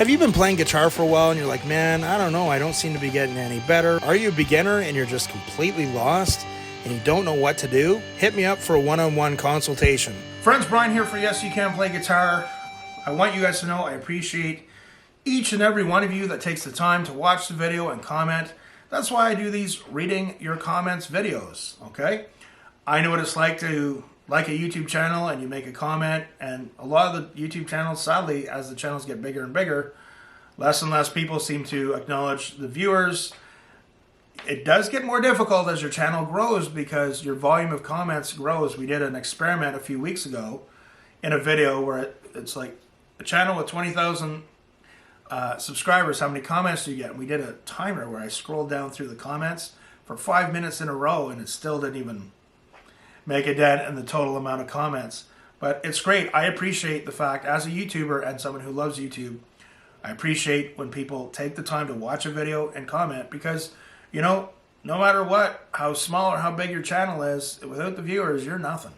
Have you been playing guitar for a while and you're like, man, I don't know, I don't seem to be getting any better? Are you a beginner and you're just completely lost and you don't know what to do? Hit me up for a one-on-one consultation. Friends, Brian here for Yes You Can Play Guitar. I want you guys to know I appreciate each and every one of you that takes the time to watch the video and comment. That's why I do these reading your comments videos, okay? I know what it's like to like a YouTube channel and you make a comment, and a lot of the YouTube channels, sadly, as the channels get bigger and bigger, less and less people seem to acknowledge the viewers. It does get more difficult as your channel grows because your volume of comments grows. We did an experiment a few weeks ago in a video where it's like a channel with 20,000 subscribers, how many comments do you get? And we did a timer where I scrolled down through the comments for 5 minutes in a row and it still didn't even make a dent in the total amount of comments. But it's great. I appreciate the fact, as a YouTuber and someone who loves YouTube, I appreciate when people take the time to watch a video and comment, because, you know, no matter what, how small or how big your channel is, without the viewers, you're nothing.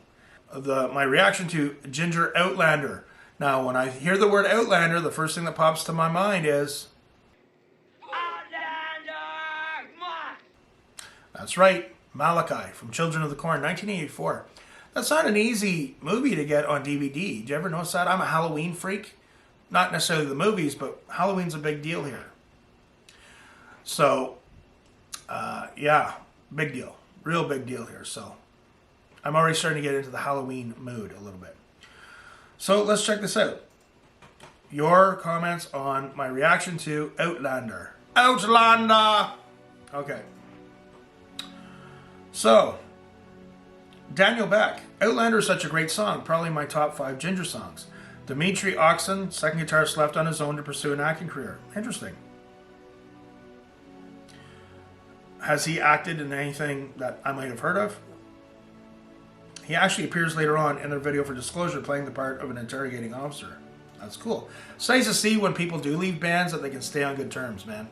My reaction to JINJER Outlander. Now, when I hear the word Outlander, the first thing that pops to my mind is Outlander! That's right. Malachi from Children of the Corn, 1984. That's not an easy movie to get on DVD. Did you ever notice that? I'm a Halloween freak. Not necessarily the movies, but Halloween's a big deal here. So, yeah, big deal. Real big deal here. So, I'm already starting to get into the Halloween mood a little bit. So, let's check this out. Your comments on my reaction to Outlander. Outlander! Okay. So, Daniel Beck, Outlander is such a great song, probably my top 5 Ginger songs. Dimitri Oxen, second guitarist, left on his own to pursue an acting career. Interesting. Has he acted in anything that I might have heard of? He actually appears later on in their video for Disclosure playing the part of an interrogating officer. That's cool. It's nice to see when people do leave bands that they can stay on good terms, man.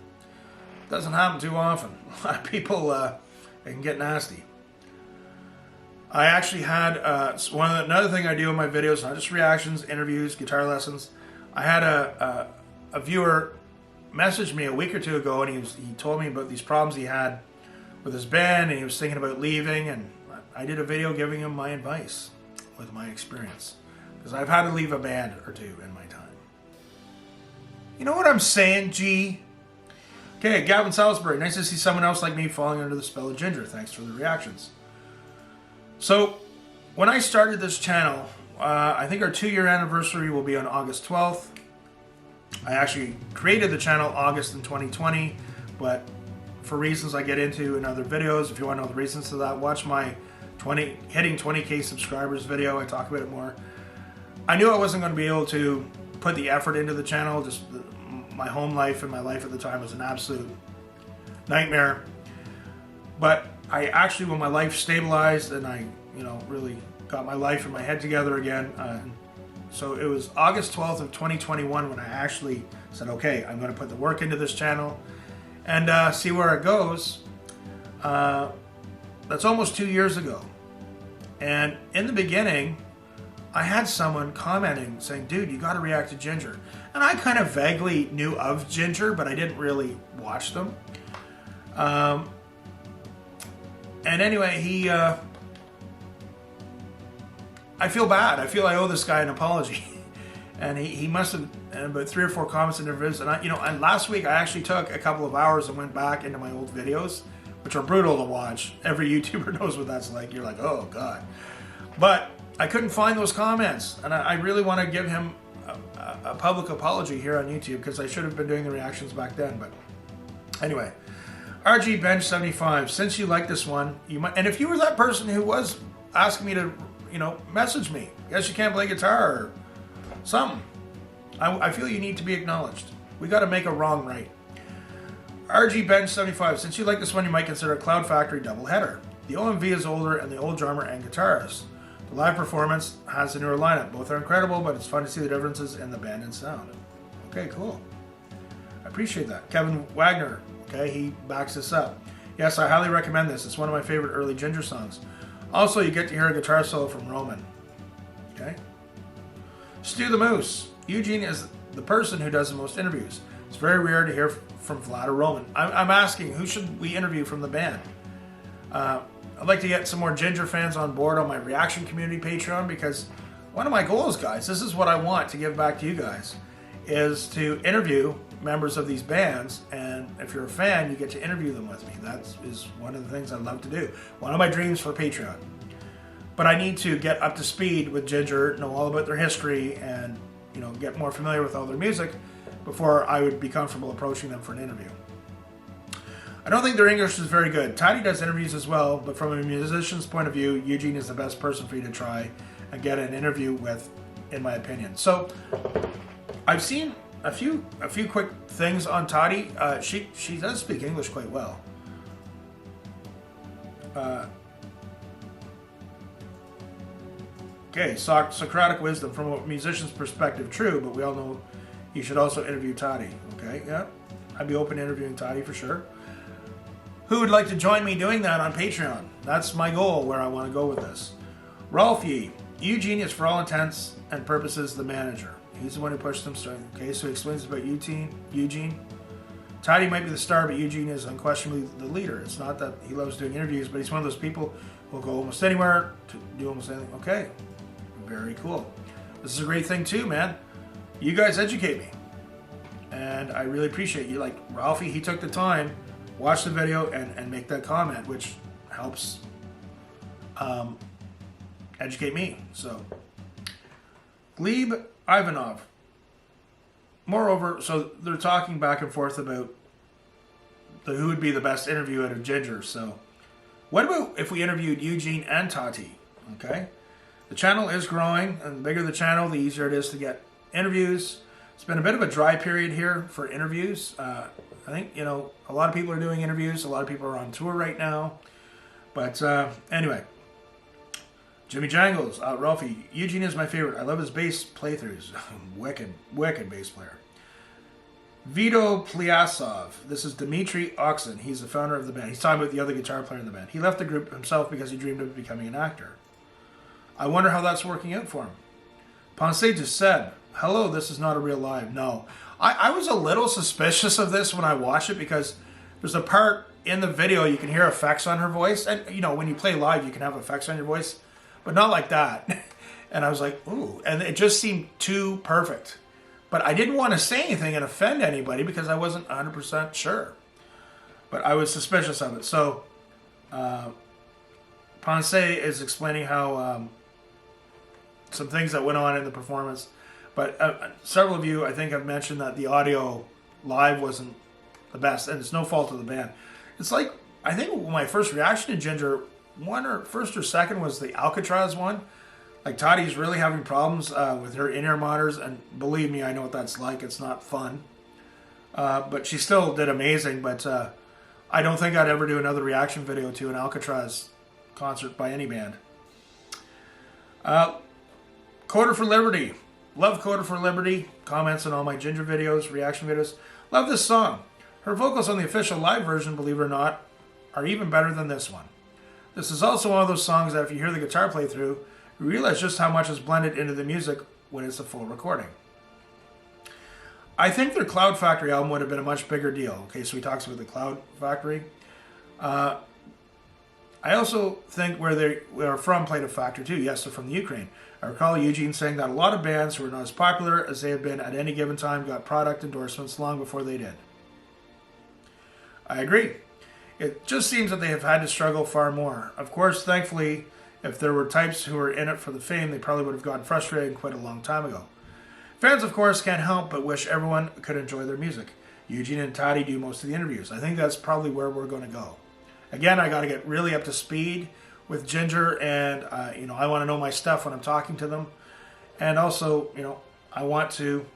Doesn't happen too often. A lot of people... it can get nasty. I actually had another thing I do in my videos, not just reactions, interviews, guitar lessons. I had a viewer message me a week or two ago, and he told me about these problems he had with his band, and he was thinking about leaving, and I did a video giving him my advice with my experience, because I've had to leave a band or two in my time. You know what I'm saying, G? Okay, Gavin Salisbury. Nice to see someone else like me falling under the spell of Ginger. Thanks for the reactions. So, when I started this channel, I think our 2-year anniversary will be on August 12th. I actually created the channel August in 2020, but for reasons I get into in other videos, if you want to know the reasons to that, watch my hitting 20K subscribers video. I talk about it more. I knew I wasn't going to be able to put the effort into the channel. Just my home life and my life at the time was an absolute nightmare. But I actually, when my life stabilized and I, really got my life and my head together again, so it was August 12th of 2021 when I actually said, okay, I'm going to put the work into this channel and see where it goes. That's almost 2 years ago. And in the beginning, I had someone commenting saying, dude, you got to react to Ginger. And I kind of vaguely knew of Ginger, but I didn't really watch them. And anyway, I feel bad. I feel I owe this guy an apology. And he must have about 3 or 4 comments in their videos. And and last week I actually took a couple of hours and went back into my old videos, which are brutal to watch. Every YouTuber knows what that's like. You're like, oh God. But I couldn't find those comments, and I really want to give him a public apology here on YouTube, because I should have been doing the reactions back then. But anyway, RG Bench 75. Since you like this one, you might, and if you were that person who was asking me to, message me, Yes You Can Play Guitar or something, I feel you need to be acknowledged. We got to make a wrong right. RG Bench 75. Since you like this one, you might consider a Cloud Factory doubleheader. The OMV is older, and the old drummer and guitarist. The live performance has a newer lineup. Both are incredible, but it's fun to see the differences in the band and sound. Okay, cool. I appreciate that. Kevin Wagner, okay, he backs this up. Yes, I highly recommend this. It's one of my favorite early Ginger songs. Also, you get to hear a guitar solo from Roman. Okay? Stu the Moose. Eugene is the person who does the most interviews. It's very rare to hear from Vlad or Roman. I'm asking, who should we interview from the band? I'd like to get some more Ginger fans on board on my reaction community Patreon, because one of my goals, guys, this is what I want to give back to you guys, is to interview members of these bands, and if you're a fan, you get to interview them with me. That is one of the things I'd love to do. One of my dreams for Patreon. But I need to get up to speed with Ginger, know all about their history, and get more familiar with all their music before I would be comfortable approaching them for an interview. I don't think their English is very good. Toddy does interviews as well, but from a musician's point of view, Eugene is the best person for you to try and get an interview with, in my opinion. So I've seen a few quick things on Toddy. She does speak English quite well. Okay, Socratic wisdom from a musician's perspective, true, but we all know you should also interview Toddy. Okay, yeah, I'd be open to interviewing Toddy for sure. Who would like to join me doing that on Patreon? That's my goal, where I want to go with this. Ralphie, Eugene is for all intents and purposes the manager. He's the one who pushed them starting. Okay, so he explains about Eugene. Toddy might be the star, but Eugene is unquestionably the leader. It's not that he loves doing interviews, but he's one of those people who will go almost anywhere to do almost anything. Okay, very cool. This is a great thing too, man. You guys educate me, and I really appreciate you. Like Ralphie, he took the time, watch the video, and make that comment, which helps educate me. So, Gleb Ivanov. Moreover, so they're talking back and forth about who would be the best interview out of Ginger. So, what about if we interviewed Eugene and Tati? Okay, the channel is growing, and the bigger the channel, the easier it is to get interviews. It's been a bit of a dry period here for interviews. I think, a lot of people are doing interviews. A lot of people are on tour right now. But anyway, Jimmy Jangles, Ralphie, Eugene is my favorite. I love his bass playthroughs. wicked bass player. Vito Pliasov. This is Dmitry Oxen. He's the founder of the band. He's talking about the other guitar player in the band. He left the group himself because he dreamed of becoming an actor. I wonder how that's working out for him. Ponce just said, hello, this is not a real live. No. I was a little suspicious of this when I watched it, because there's a part in the video you can hear effects on her voice. And, when you play live, you can have effects on your voice, but not like that. And I was like, ooh. And it just seemed too perfect. But I didn't want to say anything and offend anybody because I wasn't 100% sure. But I was suspicious of it. So, Ponce is explaining how some things that went on in the performance. But several of you, I think, have mentioned that the audio live wasn't the best, and it's no fault of the band. It's like, I think my first reaction to Ginger, first or second, was the Alcatraz one. Like, Toddy's really having problems with her in-ear monitors, and believe me, I know what that's like. It's not fun. But she still did amazing, but I don't think I'd ever do another reaction video to an Alcatraz concert by any band. Coder for Liberty. Love Coder for Liberty. Comments on all my Ginger videos, reaction videos. Love this song. Her vocals on the official live version, believe it or not, are even better than this one. This is also one of those songs that if you hear the guitar playthrough, you realize just how much is blended into the music when it's a full recording. I think their Cloud Factory album would have been a much bigger deal. Okay, so he talks about the Cloud Factory. I also think where they are from played a factor too. Yes, they're from the Ukraine. I recall Eugene saying that a lot of bands who are not as popular as they have been at any given time got product endorsements long before they did. I agree. It just seems that they have had to struggle far more. Of course, thankfully, if there were types who were in it for the fame, they probably would have gotten frustrated and quit a long time ago. Fans, of course, can't help but wish everyone could enjoy their music. Eugene and Toddy do most of the interviews. I think that's probably where we're going to go. Again, I got to get really up to speed with Ginger, and I want to know my stuff when I'm talking to them, and also, I want to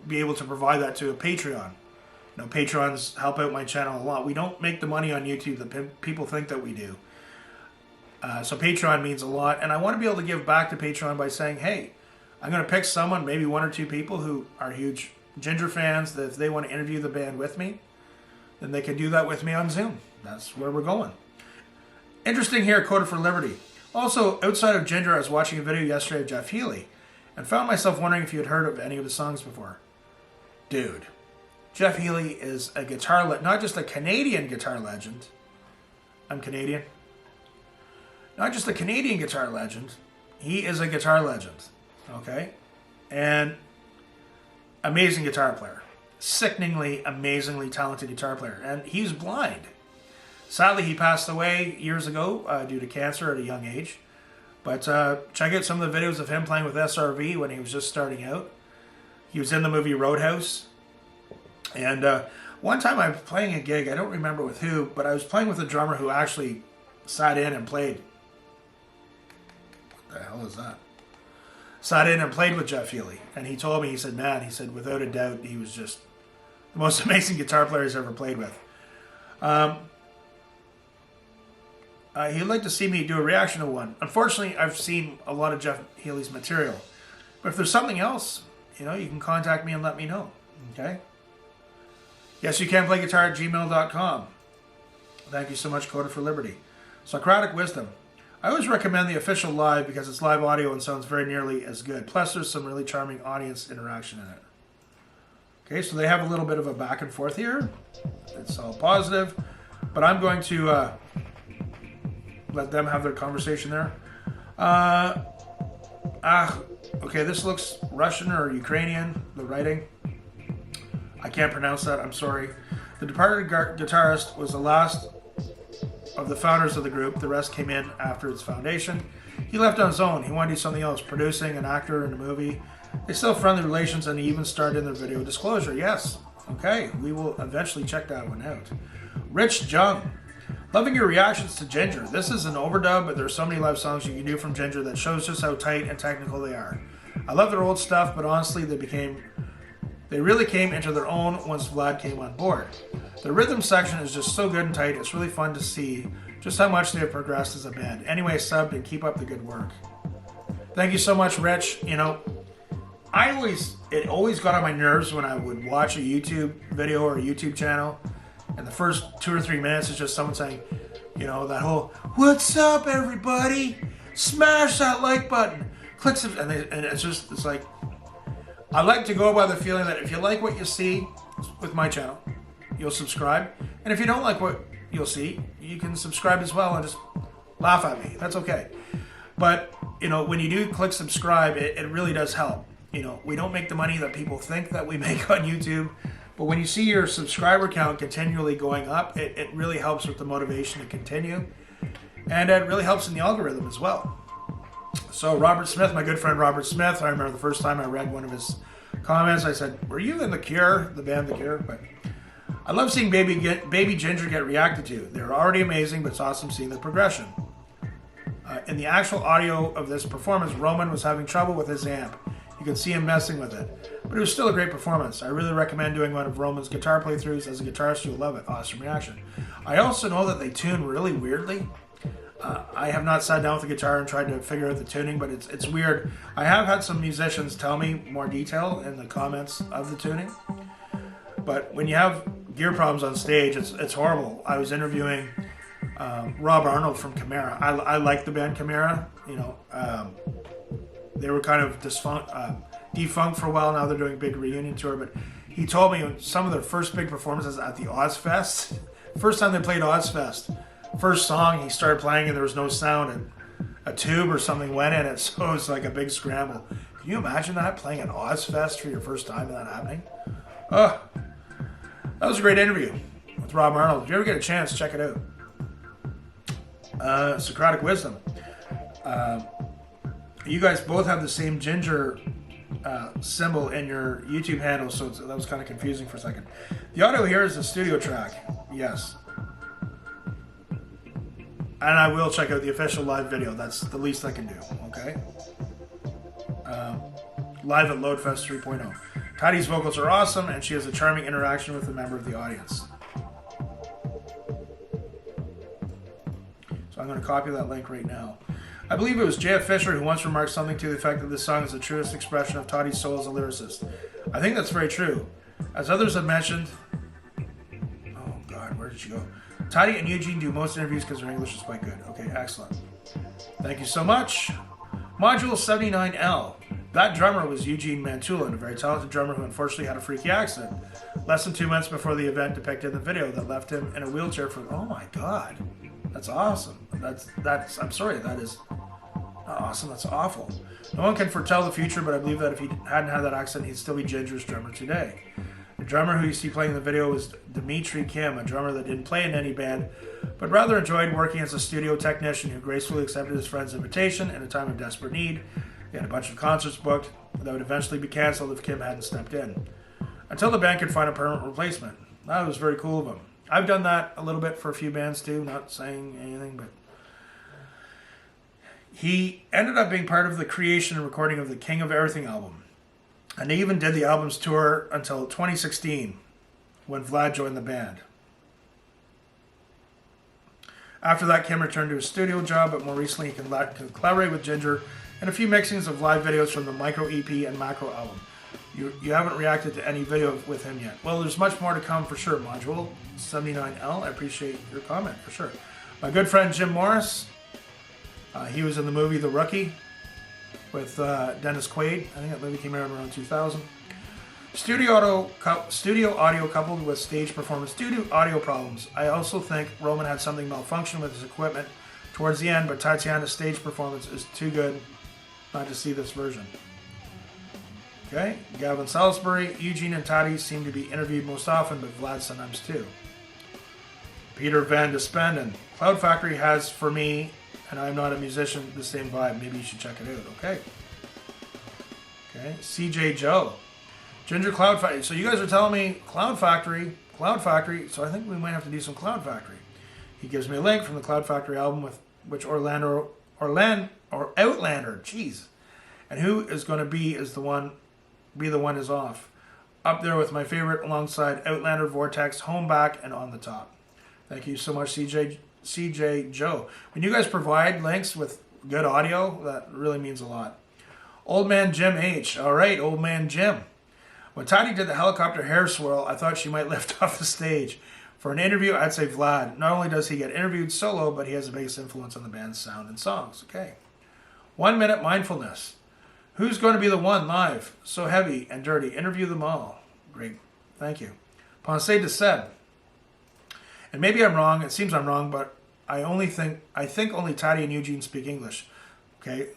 be able to provide that to a Patreon. Patrons help out my channel a lot. We don't make the money on YouTube that people think that we do. So Patreon means a lot, and I want to be able to give back to Patreon by saying, hey, I'm going to pick someone, maybe one or two people who are huge Ginger fans, that if they want to interview the band with me, then they can do that with me on Zoom. That's where we're going. Interesting here, Coded for Liberty. Also, outside of Ginger, I was watching a video yesterday of Jeff Healey and found myself wondering if you had heard of any of his songs before. Dude, Jeff Healey is a guitar not just a Canadian guitar legend. I'm Canadian. Not just a Canadian guitar legend. He is a guitar legend. Okay? And amazing guitar player. Sickeningly, amazingly talented guitar player. And he's blind. Sadly, he passed away years ago due to cancer at a young age. But check out some of the videos of him playing with SRV when he was just starting out. He was in the movie Roadhouse. And one time I was playing a gig, I don't remember with who, but I was playing with a drummer who actually sat in and played. What the hell is that? Sat in and played with Jeff Healey. And he told me, he said, man, he said, without a doubt, he was just the most amazing guitar player he's ever played with. He'd like to see me do a reaction to one. Unfortunately, I've seen a lot of Jeff Healey's material. But if there's something else, you know, you can contact me and let me know. Okay? Yes, you can play guitar at gmail.com. Thank you so much, Coded for Liberty. Socratic Wisdom. I always recommend the official live because it's live audio and sounds very nearly as good. Plus, there's some really charming audience interaction in it. Okay, so they have a little bit of a back and forth here. It's all positive. But I'm going to let them have their conversation there. Okay, this looks Russian or Ukrainian, the writing. I can't pronounce that, I'm sorry. The departed guitarist was the last of the founders of the group. The rest came in after its foundation. He left on his own. He wanted to do something else, producing, an actor in a movie. They still have friendly relations, and he even started in their video disclosure. Yes, okay, we will eventually check that one out. Rich Jung. Loving your reactions to Ginger. This is an overdub, but there are so many live songs you can do from Ginger that shows just how tight and technical they are. I love their old stuff, but honestly, they really came into their own once Vlad came on board. The rhythm section is just so good and tight. It's really fun to see just how much they have progressed as a band. Anyway, subbed and keep up the good work. Thank you so much, Rich. You know, it always got on my nerves when I would watch a YouTube video or a YouTube channel, and the first 2 or 3 minutes is just someone saying, you know, that whole, "What's up, everybody? Smash that like button." Clicks it, and it's like, I like to go by the feeling that if you like what you see with my channel, you'll subscribe. And if you don't like what you'll see, you can subscribe as well and just laugh at me. That's okay. But, you know, when you do click subscribe, it really does help. You know, we don't make the money that people think that we make on YouTube. But when you see your subscriber count continually going up, it really helps with the motivation to continue. And it really helps in the algorithm as well. So Robert Smith, my good friend Robert Smith, I remember the first time I read one of his comments, I said, "Were you in The Cure?" The band The Cure? But I love seeing Baby Ginger get reacted to. They're already amazing, but it's awesome seeing the progression. In the actual audio of this performance, Roman was having trouble with his amp. You could see him messing with it. But it was still a great performance. I really recommend doing one of Roman's guitar playthroughs. As a guitarist, you'll love it. Awesome reaction. I also know that they tune really weirdly. I have not sat down with the guitar and tried to figure out the tuning, but it's weird. I have had some musicians tell me more detail in the comments of the tuning. But when you have gear problems on stage, it's horrible. I was interviewing Rob Arnold from Chimera. I like the band Chimera. You know, they were kind of defunct for a while. Now they're doing a big reunion tour. But he told me some of their first big performances at the Ozfest. First time they played Ozfest. First song, he started playing and there was no sound, and a tube or something went in it, so it was like a big scramble. Can you imagine that, playing an Ozfest for your first time and that happening? Oh, that was a great interview with Rob Arnold. If you ever get a chance, check it out. Socratic Wisdom. You guys both have the same Ginger symbol in your YouTube handle, so that was kind of confusing for a second. The audio here is a studio track. Yes. And I will check out the official live video. That's the least I can do, okay? Live at Loadfest 3.0. Tidy's vocals are awesome, and she has a charming interaction with a member of the audience. So I'm going to copy that link right now. I believe it was J.F. Fisher who once remarked something to the effect that this song is the truest expression of Toddy's soul as a lyricist. I think that's very true. As others have mentioned... Oh, God, where did she go? Toddy and Eugene do most interviews because their English is quite good. Okay, excellent. Thank you so much. Module 79L. That drummer was Eugene Mantulan, a very talented drummer who unfortunately had a freaky accident less than 2 months before the event depicted in the video that left him in a wheelchair for, oh my God, that's awesome. I'm sorry, that is not awesome, that's awful. No one can foretell the future, but I believe that if he hadn't had that accident, he'd still be Ginger's drummer today. The drummer who you see playing in the video was Dimitri Kim, a drummer that didn't play in any band, but rather enjoyed working as a studio technician who gracefully accepted his friend's invitation in a time of desperate need. They had a bunch of concerts booked that would eventually be cancelled if Kim hadn't stepped in, until the band could find a permanent replacement. That was very cool of him. I've done that a little bit for a few bands too, not saying anything, but he ended up being part of the creation and recording of the King of Everything album. And they even did the album's tour until 2016, when Vlad joined the band. After that, Kim returned to his studio job, but more recently he can collaborate with Ginger in a few mixings of live videos from the Micro EP and Macro album. You haven't reacted to any video with him yet. Well, there's much more to come for sure, Module 79L. I appreciate your comment, for sure. My good friend Jim Morris, he was in the movie The Rookie with Dennis Quaid. I think that movie came out around 2000. Studio audio coupled with stage performance due to audio problems. I also think Roman had something malfunction with his equipment towards the end, but Tatiana's stage performance is too good not to see this version. Okay, Gavin Salisbury, Eugene and Toddy seem to be interviewed most often, but Vlad sometimes too. Peter Van Despenden, Cloud Factory has, for me, and I'm not a musician, the same vibe. Maybe you should check it out. Okay. Okay, CJ Joe. Ginger Cloud Factory. So you guys are telling me Cloud Factory, so I think we might have to do some Cloud Factory. He gives me a link from the Cloud Factory album with which Outlander, jeez. And who is going to be the one is off. Up there with my favorite alongside Outlander, Vortex, Home Back, and On the Top. Thank you so much, CJ Joe. When you guys provide links with good audio, that really means a lot. Old Man Jim H. All right, Old Man Jim. When Toddy did the helicopter hair swirl, I thought she might lift off the stage. For an interview, I'd say Vlad. Not only does he get interviewed solo, but he has the biggest influence on the band's sound and songs. Okay. 1 minute mindfulness. Who's going to be the one live? So heavy and dirty. Interview them all. Great. Thank you. Pensée de Seb. And maybe I'm wrong. It seems I'm wrong, but I think only Toddy and Eugene speak English. Okay.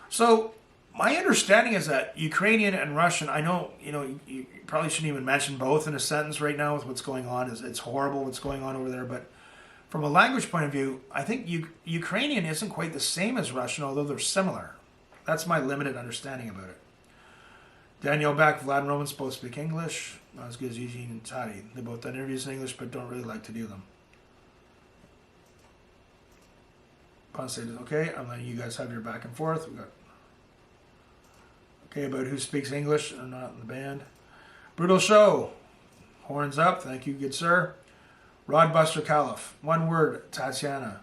So my understanding is that Ukrainian and Russian, I know, you probably shouldn't even mention both in a sentence right now with what's going on. It's horrible what's going on over there, but from a language point of view, I think Ukrainian isn't quite the same as Russian, although they're similar. That's my limited understanding about it. Daniel Beck, Vlad and Roman both speak English, not as good as Eugene and Toddy. They both done interviews in English, but don't really like to do them. Okay, I'm letting you guys have your back and forth. We got okay about who speaks English and not in the band. Brutal Show, horns up. Thank you, good sir. Rodbuster Caliph, one word, Tatiana.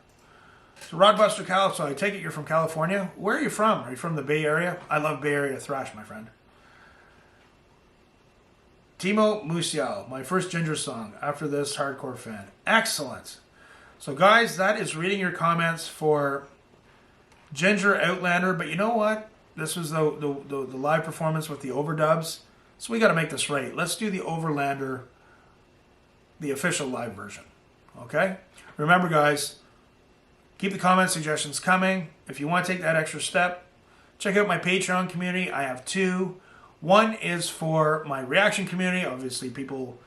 So Rodbuster Caliph, so I take it you're from California. Where are you from? Are you from the Bay Area? I love Bay Area thrash, my friend. Timo Musial, my first Ginger song. After this, hardcore fan. Excellent. So guys, that is reading your comments for Ginger Outlander. But you know what? This was the live performance with the overdubs. So we got to make this right. Let's do the Overlander, the official live version. Okay? Remember, guys, keep the comment suggestions coming. If you want to take that extra step, check out my Patreon community. I have two. One is for my reaction community. Obviously, people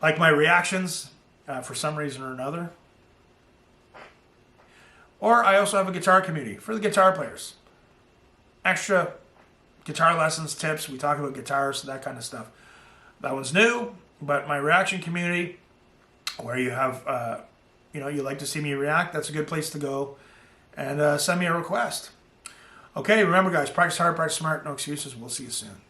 like my reactions for some reason or another. Or I also have a guitar community for the guitar players. Extra guitar lessons, tips. We talk about guitars, that kind of stuff. That one's new, but my reaction community, where you have, you like to see me react, that's a good place to go. And send me a request. Okay, remember guys, practice hard, practice smart, no excuses. We'll see you soon.